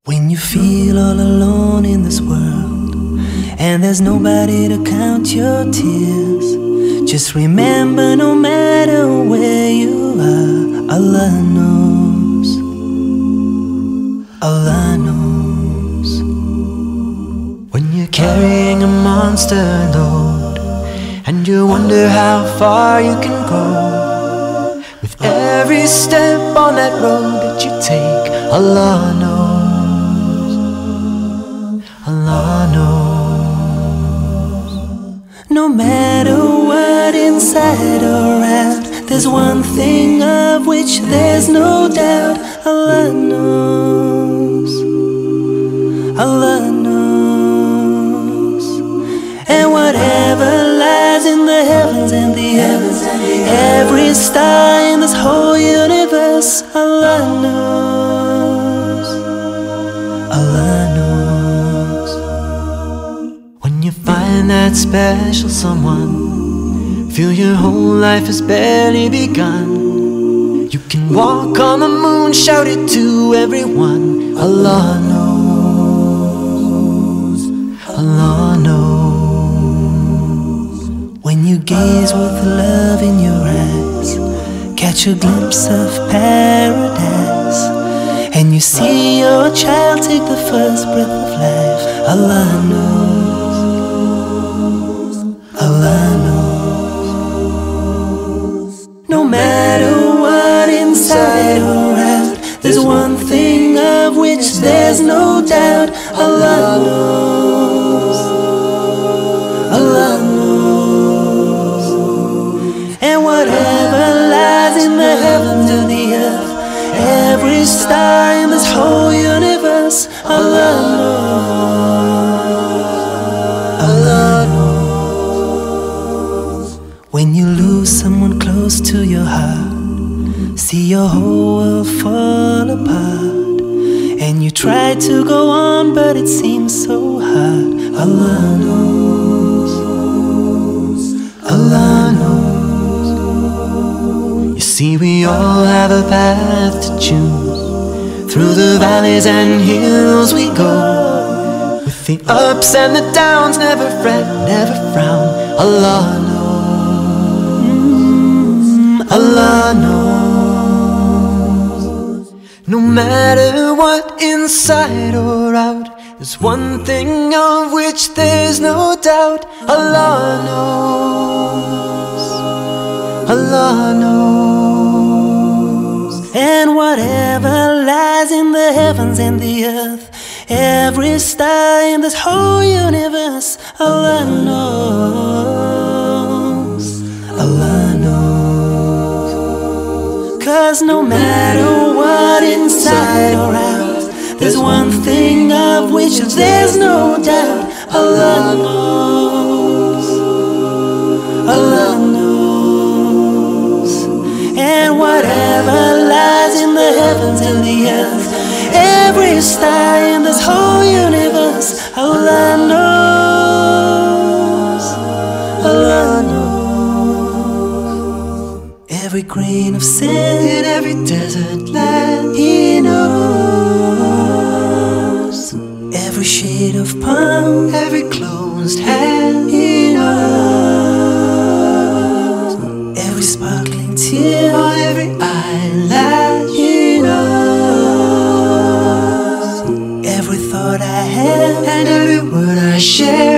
When you feel all alone in this world and there's nobody to count your tears, just remember, no matter where you are, Allah knows. Allah knows. When you're carrying a monster load and you wonder how far you can go, with every step on that road that you take, Allah knows. Allah knows. No matter what, inside or out, there's one thing of which there's no doubt. Allah knows. Allah knows. And whatever lies in the heavens and the earth, every star in this whole universe, Allah knows. Allah knows. When you find that special someone, feel your whole life has barely begun. You can walk on the moon, shout it to everyone. Allah knows. Allah knows. When you gaze with love in your eyes, catch a glimpse of paradise, and you see your child take the first breath of life, Allah knows. Allah knows. No matter what, inside or out, there's one thing of which there's no doubt. Allah knows. Allah knows. And whatever lies in the heavens and the earth, every star in this whole universe, Allah knows. Allah knows. When you lose someone close to your heart, see your whole world fall apart, and you try to go on but it seems so hard. Allah knows. Allah knows. You see, we all have a path to choose. Through the valleys and hills we go, with the ups and the downs, never fret, never frown. Allah knows. Allah knows. No matter what, inside or out, there's one thing of which there's no doubt. Allah knows. Allah knows. And whatever lies in the heavens and the earth, every star in this whole universe, Allah knows. Allah knows. 'Cause no matter what, inside or out, there's one thing of which there's no doubt. Allah knows. Allah knows. And whatever lies in the heavens and the earth, every star in this whole universe, Allah knows. Allah knows. Every grain of sand in every desert land, He knows. Every shade of palm, every closed hand, He knows. Every sparkling tear on every eyelash, He knows. Every thought I have and every word I share,